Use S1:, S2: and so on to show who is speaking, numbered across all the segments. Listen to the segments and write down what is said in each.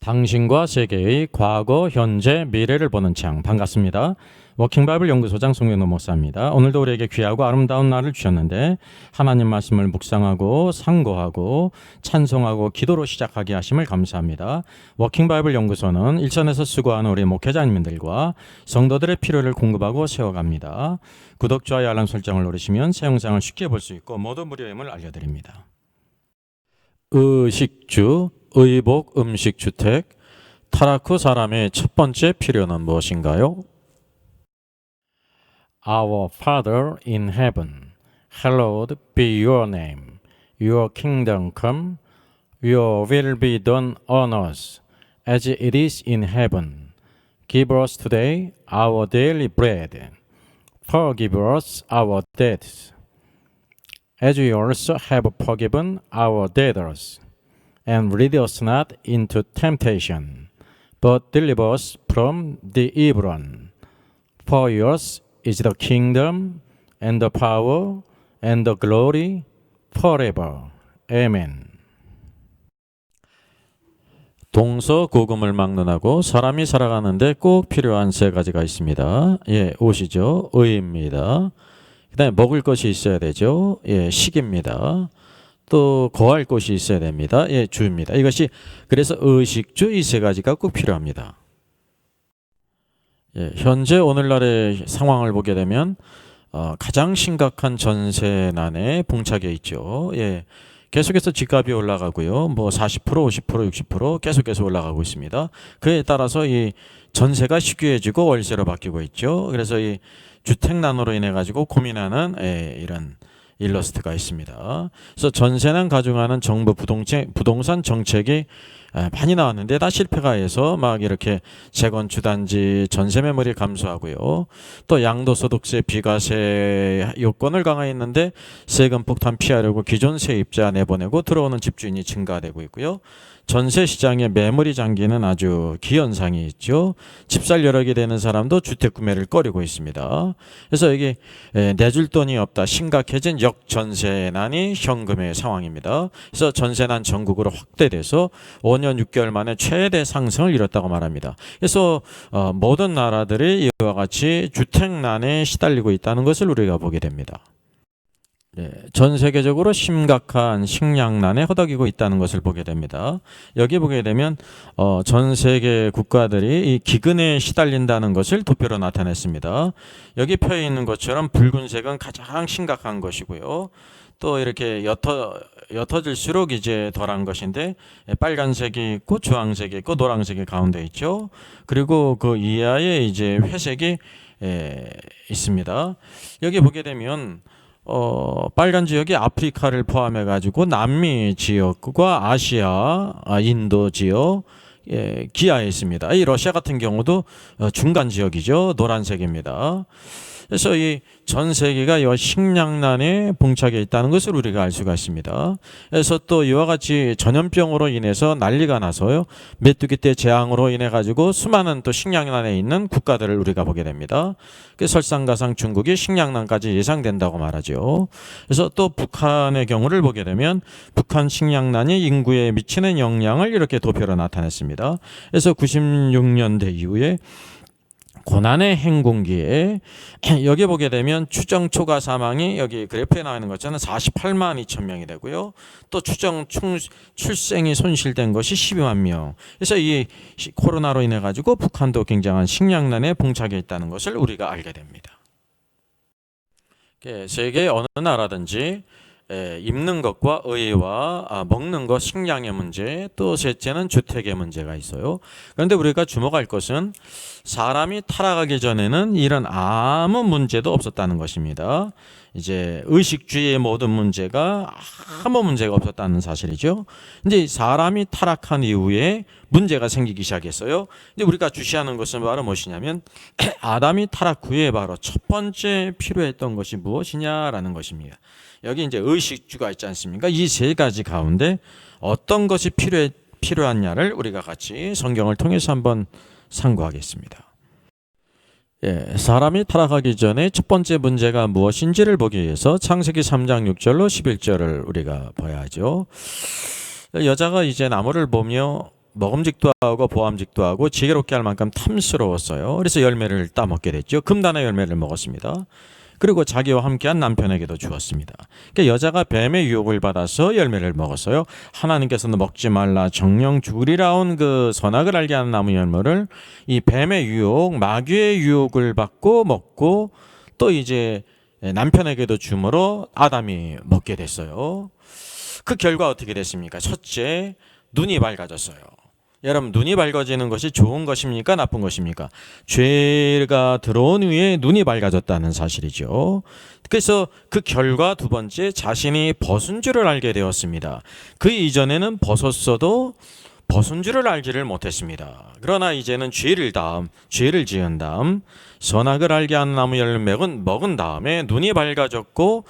S1: 당신과 세계의 과거, 현재, 미래를 보는 창. 반갑습니다. 워킹바이블 연구소장 송영노 목사입니다. 오늘도 우리에게 귀하고 아름다운 날을 주셨는데 하나님 말씀을 묵상하고 상고하고 찬송하고 기도로 시작하게 하심을 감사합니다. 워킹바이블 연구소는 일선에서 수고하는 우리 목회자님들과 성도들의 필요를 공급하고 세워갑니다. 구독, 좋아요, 알람 설정을 누르시면 새 영상을 쉽게 볼 수 있고 모두 무료임을 알려드립니다. 의식주, 의복, 음식, 주택, 타락 후 사람의 첫 번째 필요는 무엇인가요? Our Father in heaven, hallowed be your name. Your kingdom come, your will be done on earth as it is in heaven. Give us today our daily bread. Forgive us our debts, as we also have forgiven our debtors. And lead us not into temptation, but deliver us from the evil one. For yours is the kingdom, and the power, and the glory, forever. Amen. 동서고금을 막론하고 사람이 살아가는데 꼭 필요한 세 가지가 있습니다. 옷이죠. 의입니다. 그 다음에 먹을 것이 있어야 되죠. 식입니다. 또 거할 곳이 있어야 됩니다. 주입니다. 이것이 그래서 의식주 이 세 가지가 꼭 필요합니다. 현재 오늘날의 상황을 보게 되면 가장 심각한 전세난에 봉착해 있죠. 계속해서 집값이 올라가고요. 40%, 50%, 60% 계속해서 올라가고 있습니다. 그에 따라서 이 전세가 희귀해지고 월세로 바뀌고 있죠. 그래서 이 주택난으로 인해 가지고 고민하는 이런 일러스트가 있습니다. 그래서 전세난 가중하는 정부 부동산 정책이 많이 나왔는데 다 실패가 해서 막 이렇게 재건축 단지 전세 매물이 감소하고요. 또 양도소득세 비과세 요건을 강화했는데 세금 폭탄 피하려고 기존 세입자 내보내고 들어오는 집주인이 증가되고 있고요. 전세 시장에 매물이 잠기는 아주 기현상이 있죠. 집 살 여력이 되는 사람도 주택 구매를 꺼리고 있습니다. 그래서 이게 내줄 돈이 없다 심각해진 역전세난이 현금의 상황입니다. 그래서 전세난 전국으로 확대돼서 5년 6개월 만에 최대 상승을 이뤘다고 말합니다. 그래서 모든 나라들이 이와 같이 주택난에 시달리고 있다는 것을 우리가 보게 됩니다. 전 세계적으로 심각한 식량난에 허덕이고 있다는 것을 보게 됩니다. 여기 보게 되면 전 세계 국가들이 이 기근에 시달린다는 것을 도표로 나타냈습니다. 여기 펴 있는 것처럼 붉은색은 가장 심각한 것이고요. 또 이렇게 옅어질수록 이제 덜한 것인데 빨간색이 있고 주황색이 있고 노란색이 가운데 있죠. 그리고 그 이하에 이제 회색이 있습니다. 여기 보게 되면 빨간 지역이 아프리카를 포함해 가지고 남미 지역과 아시아, 인도 지역 기하에 있습니다. 이 러시아 같은 경우도 중간 지역이죠. 노란색입니다. 그래서 이 전 세계가 이 식량난에 봉착해 있다는 것을 우리가 알 수가 있습니다. 그래서 또 이와 같이 전염병으로 인해서 난리가 나서요. 메뚜기 떼 재앙으로 인해 가지고 수많은 또 식량난에 있는 국가들을 우리가 보게 됩니다. 설상가상 중국이 식량난까지 예상된다고 말하죠. 그래서 또 북한의 경우를 보게 되면 북한 식량난이 인구에 미치는 영향을 이렇게 도표로 나타냈습니다. 그래서 96년대 이후에 고난의 행군기에 여기 보게 되면 추정 초과 사망이 여기 그래프에 나와 있는 것처럼 48만 2천 명이 되고요. 또 추정 출생이 손실된 것이 12만 명. 그래서 이 코로나로 인해 가지고 북한도 굉장한 식량난에 봉착해 있다는 것을 우리가 알게 됩니다. 세계 어느 나라든지 입는 것과 의와 먹는 것, 식량의 문제, 또 셋째는 주택의 문제가 있어요. 그런데 우리가 주목할 것은 사람이 타락하기 전에는 이런 아무 문제도 없었다는 것입니다. 이제 의식주의의 모든 문제가 아무 문제가 없었다는 사실이죠. 이제 사람이 타락한 이후에 문제가 생기기 시작했어요. 이제 우리가 주시하는 것은 바로 무엇이냐면 아담이 타락 후에 바로 첫 번째 필요했던 것이 무엇이냐라는 것입니다. 여기 이제 의식주가 있지 않습니까? 이 세 가지 가운데 어떤 것이 필요하냐를 우리가 같이 성경을 통해서 한번 상고하겠습니다. 사람이 타락하기 전에 첫 번째 문제가 무엇인지를 보기 위해서 창세기 3장 6절로 11절을 우리가 봐야죠. 여자가 이제 나무를 보며 먹음직도 하고 보암직도 하고 지혜롭게 할 만큼 탐스러웠어요. 그래서 열매를 따먹게 됐죠. 금단의 열매를 먹었습니다. 그리고 자기와 함께한 남편에게도 주었습니다. 그러니까 여자가 뱀의 유혹을 받아서 열매를 먹었어요. 하나님께서는 먹지 말라 정령 죽으리라 온 그 선악을 알게 하는 나무 열매를 이 뱀의 유혹, 마귀의 유혹을 받고 먹고 또 이제 남편에게도 주므로 아담이 먹게 됐어요. 그 결과 어떻게 됐습니까? 첫째, 눈이 밝아졌어요. 여러분, 눈이 밝아지는 것이 좋은 것입니까? 나쁜 것입니까? 죄가 들어온 후에 눈이 밝아졌다는 사실이죠. 그래서 그 결과 두 번째, 자신이 벗은 줄을 알게 되었습니다. 그 이전에는 벗었어도 벗은 줄을 알지를 못했습니다. 그러나 이제는 죄를 지은 다음 선악을 알게 하는 나무 열매를 먹은 다음에 눈이 밝아졌고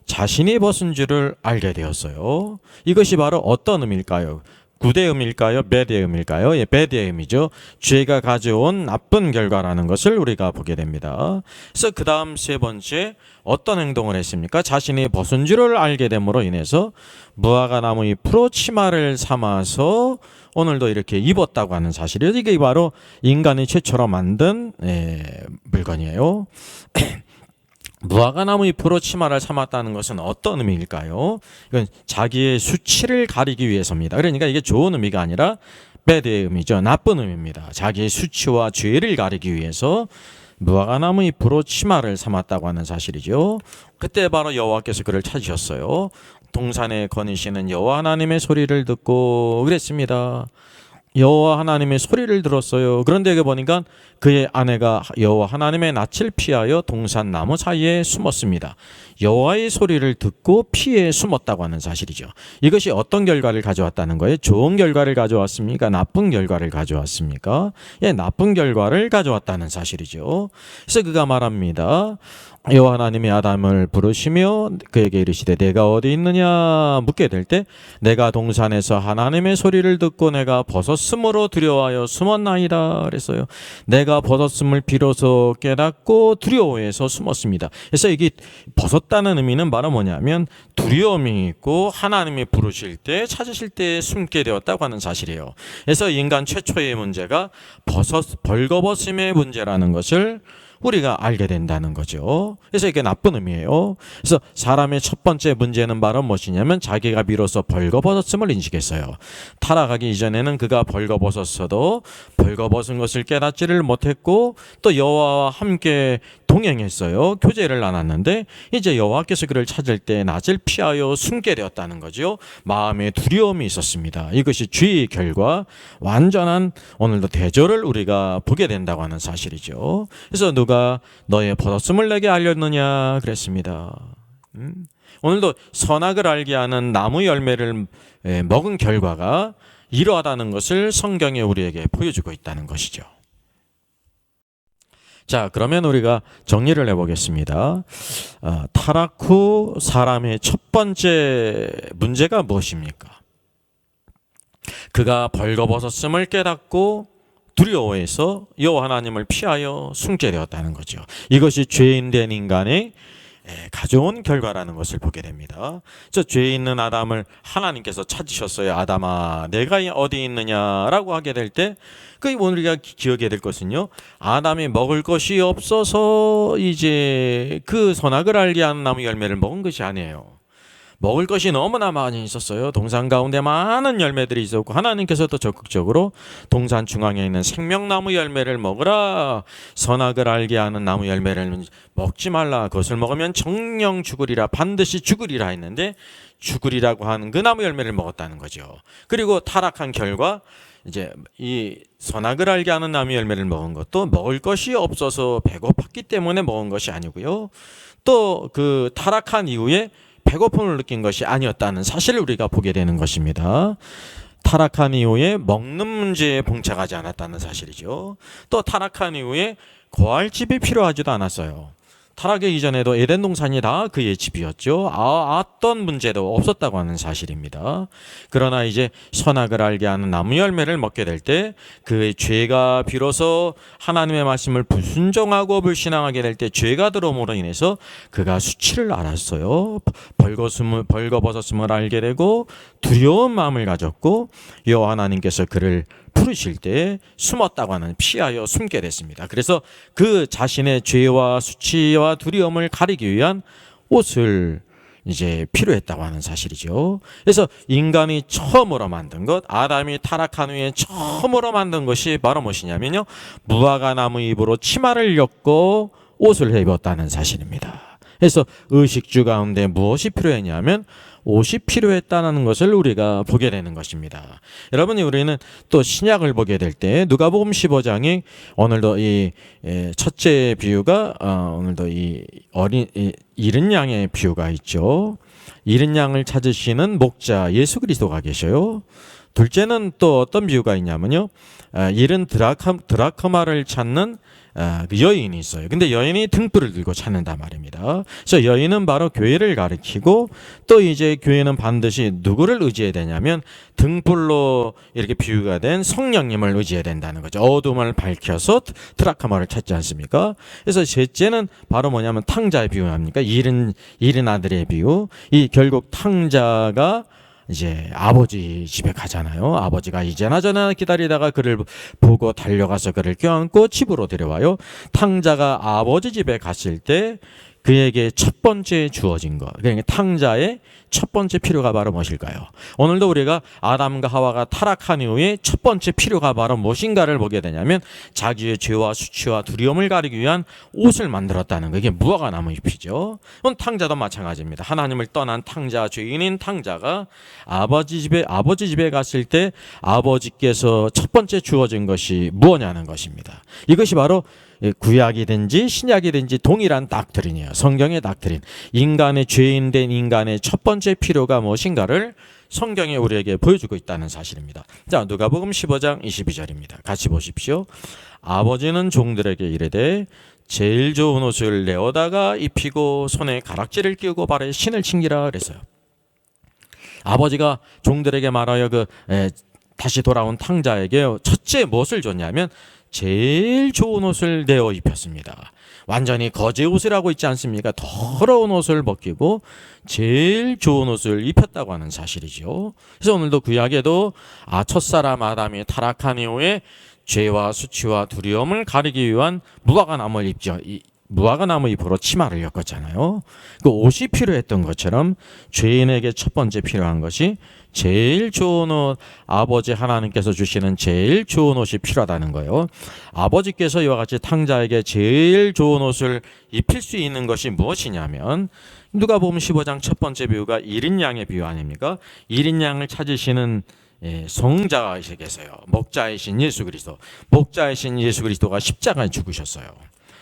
S1: 자신이 벗은 줄을 알게 되었어요. 이것이 바로 어떤 의미일까요? 굿의 의미일까요? 배드의 의미일까요? 예, 배드의 의미죠. 죄가 가져온 나쁜 결과라는 것을 우리가 보게 됩니다. 그래서 그 다음 세 번째, 어떤 행동을 했습니까? 자신이 벗은 줄을 알게 됨으로 인해서 무화과 나무 잎으로 치마를 삼아서 오늘도 이렇게 입었다고 하는 사실이에요. 이게 바로 인간이 최초로 만든 물건이에요. 무화과 나무 잎으로 치마를 삼았다는 것은 어떤 의미일까요? 이건 자기의 수치를 가리기 위해서입니다. 그러니까 이게 좋은 의미가 아니라 배드의 의미죠. 나쁜 의미입니다. 자기의 수치와 죄를 가리기 위해서 무화과 나무 잎으로 치마를 삼았다고 하는 사실이죠. 그때 바로 여호와께서 그를 찾으셨어요. 동산에 거니시는 여호와 하나님의 소리를 듣고 그랬습니다. 여호와 하나님의 소리를 들었어요. 그런데 여기 보니까 그의 아내가 여호와 하나님의 낯을 피하여 동산 나무 사이에 숨었습니다. 여호와의 소리를 듣고 피해 숨었다고 하는 사실이죠. 이것이 어떤 결과를 가져왔다는 거예요? 좋은 결과를 가져왔습니까? 나쁜 결과를 가져왔습니까? 예, 나쁜 결과를 가져왔다는 사실이죠. 그래서 그가 말합니다. 여호와 하나님이 아담을 부르시며 그에게 이르시되 내가 어디 있느냐 묻게 될 때 내가 동산에서 하나님의 소리를 듣고 내가 벗었으므로 두려워하여 숨었나이다 그랬어요. 내가 벗었음을 비로소 깨닫고 두려워해서 숨었습니다. 그래서 이게 벗었다는 의미는 바로 뭐냐면 두려움이 있고 하나님이 부르실 때 찾으실 때 숨게 되었다고 하는 사실이에요. 그래서 인간 최초의 문제가 벌거벗음의 문제라는 것을 우리가 알게 된다는 거죠. 그래서 이게 나쁜 의미예요. 그래서 사람의 첫 번째 문제는 바로 무엇이냐면 자기가 비로소 벌거벗었음을 인식했어요. 타락하기 이전에는 그가 벌거벗었어도 벌거벗은 것을 깨닫지를 못했고 또 여호와와 함께 동행했어요. 교제를 나눴는데 이제 여호와께서 그를 찾을 때 낯을 피하여 숨게 되었다는 거죠. 마음에 두려움이 있었습니다. 이것이 죄의 결과, 완전한 오늘도 대조를 우리가 보게 된다고 하는 사실이죠. 그래서 누가 너의 벗었음을 내게 알렸느냐 그랬습니다. 오늘도 선악을 알게 하는 나무 열매를 먹은 결과가 이러하다는 것을 성경이 우리에게 보여주고 있다는 것이죠. 자, 그러면 우리가 정리를 해보겠습니다. 타락 후 사람의 첫 번째 문제가 무엇입니까? 그가 벌거벗었음을 깨닫고 두려워해서 여호와 하나님을 피하여 숨게 되었다는 거죠. 이것이 죄인된 인간의 가져온 결과라는 것을 보게 됩니다. 저 죄 있는 아담을 하나님께서 찾으셨어요. 아담아, 내가 어디 있느냐라고 하게 될 때, 그 우리가 기억해야 될 것은요, 아담이 먹을 것이 없어서 이제 그 선악을 알게 하는 나무 열매를 먹은 것이 아니에요. 먹을 것이 너무나 많이 있었어요. 동산 가운데 많은 열매들이 있었고 하나님께서도 적극적으로 동산 중앙에 있는 생명나무 열매를 먹으라, 선악을 알게 하는 나무 열매를 먹지 말라, 그것을 먹으면 정령 죽으리라, 반드시 죽으리라 했는데 죽으리라고 하는 그 나무 열매를 먹었다는 거죠. 그리고 타락한 결과 이제 이 선악을 알게 하는 나무 열매를 먹은 것도 먹을 것이 없어서 배고팠기 때문에 먹은 것이 아니고요, 또 그 타락한 이후에 배고픔을 느낀 것이 아니었다는 사실을 우리가 보게 되는 것입니다. 타락한 이후에 먹는 문제에 봉착하지 않았다는 사실이죠. 또 타락한 이후에 거할 집이 필요하지도 않았어요. 타락하기 이전에도 에덴 동산이 다 그의 집이었죠. 어떤 문제도 없었다고 하는 사실입니다. 그러나 이제 선악을 알게 하는 나무 열매를 먹게 될 때 그의 죄가 비로소 하나님의 말씀을 불순종하고 불신앙하게 될 때 죄가 들어옴으로 인해서 그가 수치를 알았어요. 벌거벗음을 알게 되고 두려운 마음을 가졌고 여호와 하나님께서 그를 부르실 때 숨었다고 하는 피하여 숨게 됐습니다. 그래서 그 자신의 죄와 수치와 두려움을 가리기 위한 옷을 이제 필요했다고 하는 사실이죠. 그래서 인간이 처음으로 만든 것, 아담이 타락한 후에 처음으로 만든 것이 바로 무엇이냐면요, 무화과 나무 잎으로 치마를 엮고 옷을 입었다는 사실입니다. 그래서 의식주 가운데 무엇이 필요했냐면 옷이 필요했다는 것을 우리가 보게 되는 것입니다. 여러분이 우리는 또 신약을 보게 될 때 누가복음 15장이 오늘도 이 첫째 비유가 오늘도 이 잃은 양의 비유가 있죠. 잃은 양을 찾으시는 목자 예수 그리스도가 계셔요. 둘째는 또 어떤 비유가 있냐면요, 잃은 드라크마를 찾는 그 여인이 있어요. 근데 여인이 등불을 들고 찾는단 말입니다. 그래서 여인은 바로 교회를 가리키고, 또 이제 교회는 반드시 누구를 의지해야 되냐면 등불로 이렇게 비유가 된 성령님을 의지해야 된다는 거죠. 어둠을 밝혀서 드라크마를 찾지 않습니까? 그래서 셋째는 바로 뭐냐면 탕자의 비유 아닙니까? 잃은 아들의 비유. 이 결국 탕자가 이제 아버지 집에 가잖아요. 아버지가 이제나 저나 기다리다가 그를 보고 달려가서 그를 껴안고 집으로 데려와요. 탕자가 아버지 집에 갔을 때 그에게 첫 번째 주어진 것, 그러니까 탕자의 첫 번째 필요가 바로 무엇일까요? 오늘도 우리가 아담과 하와가 타락한 이후에 첫 번째 필요가 바로 무엇인가를 보게 되냐면 자기의 죄와 수치와 두려움을 가리기 위한 옷을 만들었다는 거. 이게 무화과 나무 잎이죠. 탕자도 마찬가지입니다. 하나님을 떠난 탕자, 죄인인 탕자가 아버지 집에 갔을 때 아버지께서 첫 번째 주어진 것이 무엇냐는 것입니다. 이것이 바로 구약이든지 신약이든지 동일한 닥트린이에요. 성경의 닥트린. 인간의 죄인된 인간의 첫 번째 필요가 무엇인가를 성경이 우리에게 보여주고 있다는 사실입니다. 자, 누가복음 15장 22절입니다. 같이 보십시오. 아버지는 종들에게 이르되 제일 좋은 옷을 내어다가 입히고 손에 가락지를 끼우고 발에 신을 신기라 그랬어요. 아버지가 종들에게 말하여 다시 돌아온 탕자에게 첫째 무엇을 줬냐면 제일 좋은 옷을 내어 입혔습니다. 완전히 거제 옷이라고 있지 않습니까? 더러운 옷을 벗기고 제일 좋은 옷을 입혔다고 하는 사실이죠. 그래서 오늘도 구약에도 첫사람 아담이 타락한 이후에 죄와 수치와 두려움을 가리기 위한 무화과 나무를 입죠. 무화과 나무 잎으로 치마를 엮었잖아요. 그 옷이 필요했던 것처럼 죄인에게 첫 번째 필요한 것이 제일 좋은 옷, 아버지 하나님께서 주시는 제일 좋은 옷이 필요하다는 거예요. 아버지께서 이와 같이 탕자에게 제일 좋은 옷을 입힐 수 있는 것이 무엇이냐면 누가복음 15장 첫 번째 비유가 잃은 양의 비유 아닙니까? 잃은 양을 찾으시는 성자가 계세요. 목자이신 예수 그리스도. 목자이신 예수 그리스도가 십자가에 죽으셨어요.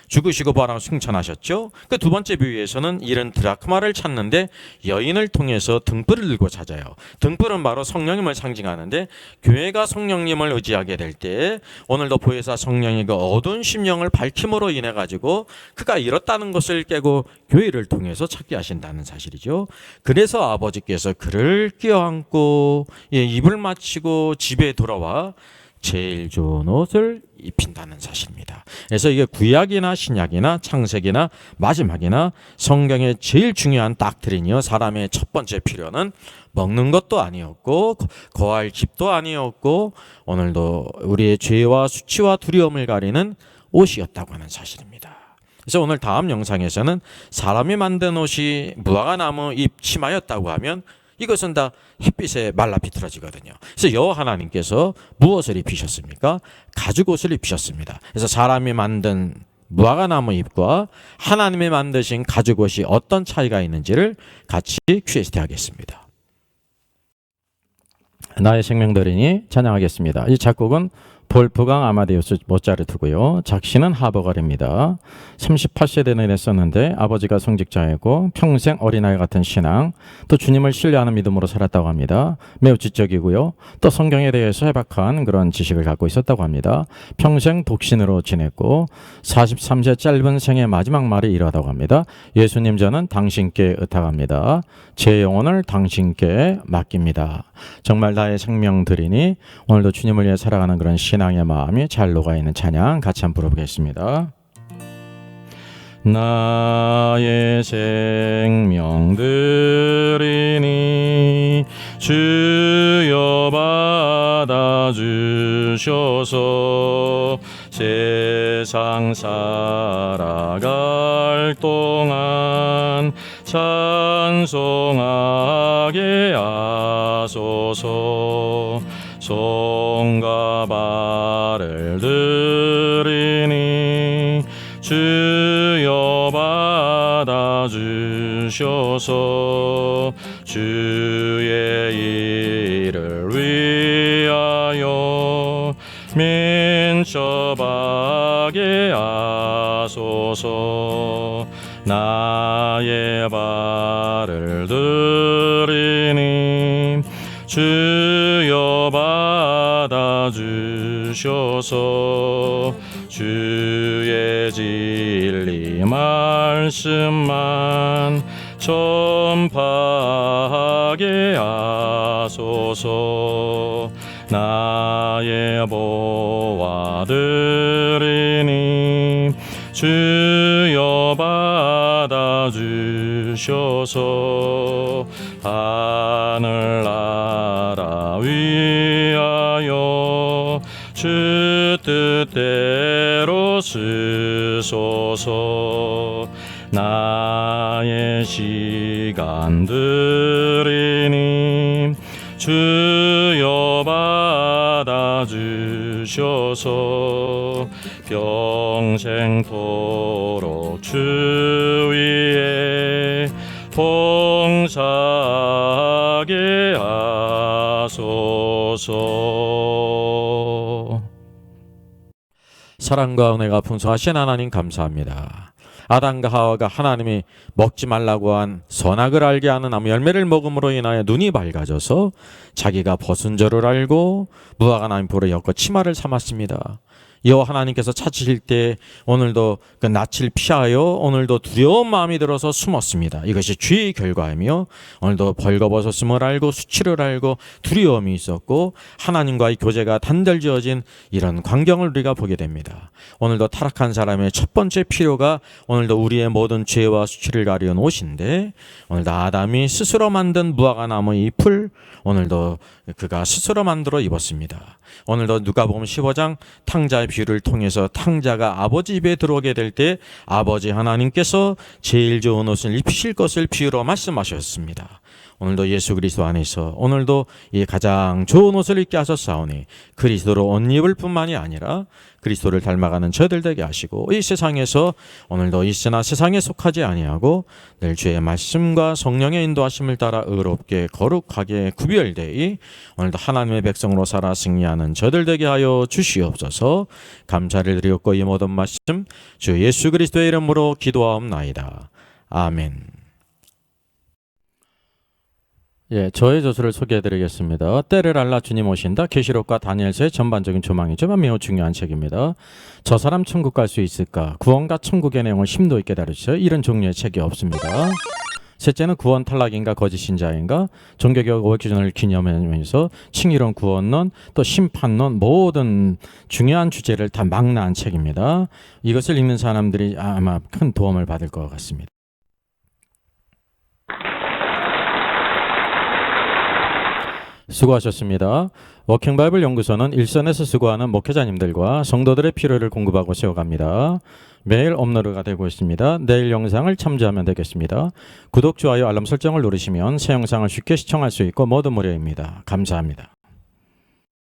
S1: 죽으시고 부활하고 승천하셨죠. 그 두 번째 비유에서는 잃은 드라크마를 찾는데 여인을 통해서 등불을 들고 찾아요. 등불은 바로 성령님을 상징하는데 교회가 성령님을 의지하게 될 때 오늘도 보혜사 성령이 그 어두운 심령을 밝힘으로 인해 가지고 그가 잃었다는 것을 깨고 교회를 통해서 찾게 하신다는 사실이죠. 그래서 아버지께서 그를 껴안고 입을 맞추고 집에 돌아와 제일 좋은 옷을 입힌다는 사실입니다. 그래서 이게 구약이나 신약이나 창세기나 마지막이나 성경의 제일 중요한 닥트린이요. 사람의 첫 번째 필요는 먹는 것도 아니었고 거할 집도 아니었고 오늘도 우리의 죄와 수치와 두려움을 가리는 옷이었다고 하는 사실입니다. 그래서 오늘 다음 영상에서는 사람이 만든 옷이 무화과 나무 잎 치마였다고 하면 이것은 다 햇빛에 말라 비틀어지거든요. 그래서 여호와 하나님께서 무엇을 입히셨습니까? 가죽옷을 입히셨습니다. 그래서 사람이 만든 무화과 나무 잎과 하나님이 만드신 가죽옷이 어떤 차이가 있는지를 같이 QST 하겠습니다. 나의 생명들이니 찬양하겠습니다. 이 작곡은 볼프강 아마데우스 모차르트고요. 작시는 하버갈입니다. 38세대는 했었는데 아버지가 성직자이고 평생 어린아이 같은 신앙, 또 주님을 신뢰하는 믿음으로 살았다고 합니다. 매우 지적이고요. 또 성경에 대해서 해박한 그런 지식을 갖고 있었다고 합니다. 평생 독신으로 지냈고 43세 짧은 생의 마지막 말이 이러하다고 합니다. 예수님, 저는 당신께 의탁합니다. 제 영혼을 당신께 맡깁니다. 정말 나의 생명 드리니 오늘도 주님을 위해 살아가는 그런 신앙의 마음이 잘 녹아있는 찬양 같이 한번 부르겠습니다. 나의 생명 드리니 주여 받아주옵소서.
S2: 주셔서 세상 살아갈 동안 찬송하게 하소서. 손과 발을 들이니 주여 받아주셔서 주의 일을 위하여 민첩하게 하소서. 나의 발을 들이니 주여 받아주셔서 주의 진리 말씀만 전파하게 하소서. 나의 보아들이니 주여 받아주셔서 하늘나라 위하여 주 뜻대로 쓰소서. 나의 시간들이니 주여 받아주셔서 평생토록 주 위에 봉사하게 하소서.
S1: 사랑과 은혜가 풍성하신 하나님 감사합니다. 아담과 하와가 하나님이 먹지 말라고 한 선악을 알게 하는 나무 열매를 먹음으로 인하여 눈이 밝아져서 자기가 벗은 줄을 알고 무화과 하나님 보러 엮어 치마를 삼았습니다. 여호와 하나님께서 찾으실 때 오늘도 그 낯을 피하여 오늘도 두려운 마음이 들어서 숨었습니다. 이것이 죄의 결과이며 오늘도 벌거벗었음을 알고 수치를 알고 두려움이 있었고 하나님과의 교제가 단절지어진 이런 광경을 우리가 보게 됩니다. 오늘도 타락한 사람의 첫 번째 필요가 오늘도 우리의 모든 죄와 수치를 가리운 옷인데 오늘도 아담이 스스로 만든 무화과 나무 잎을 오늘도 그가 스스로 만들어 입었습니다. 오늘도 누가복음 15장 탕자의 비유를 통해서 탕자가 아버지 집에 들어오게 될 때 아버지 하나님께서 제일 좋은 옷을 입히실 것을 비유로 말씀하셨습니다. 오늘도 예수 그리스도 안에서 오늘도 이 가장 좋은 옷을 입게 하셨사오니 그리스도로 옷 입을 뿐만이 아니라 그리스도를 닮아가는 저들 되게 하시고 이 세상에서 오늘도 있으나 세상에 속하지 아니하고 늘 주의 말씀과 성령의 인도하심을 따라 의롭게 거룩하게 구별되이 오늘도 하나님의 백성으로 살아 승리하는 저들 되게 하여 주시옵소서. 감사를 드리옵고 이 모든 말씀 주 예수 그리스도의 이름으로 기도하옵나이다. 아멘. 저의 저서를 소개해드리겠습니다. 때를 알라 주님 오신다. 계시록과 다니엘서의 전반적인 조망이지만 매우 중요한 책입니다. 저 사람 천국 갈 수 있을까? 구원과 천국의 내용을 심도 있게 다루죠. 이런 종류의 책이 없습니다. 셋째는 구원 탈락인가 거짓 신자인가 종교개혁 500주년을 기념하면서 칭의론 구원론 또 심판론 모든 중요한 주제를 다 망라한 책입니다. 이것을 읽는 사람들이 아마 큰 도움을 받을 것 같습니다. 수고하셨습니다. 워킹바이블 연구소는 일선에서 수고하는 목회자님들과 성도들의 필요를 공급하고 세워갑니다. 매일 업로드가 되고 있습니다. 내일 영상을 참조하면 되겠습니다. 구독, 좋아요, 알람 설정을 누르시면 새 영상을 쉽게 시청할 수 있고 모두 무료입니다. 감사합니다.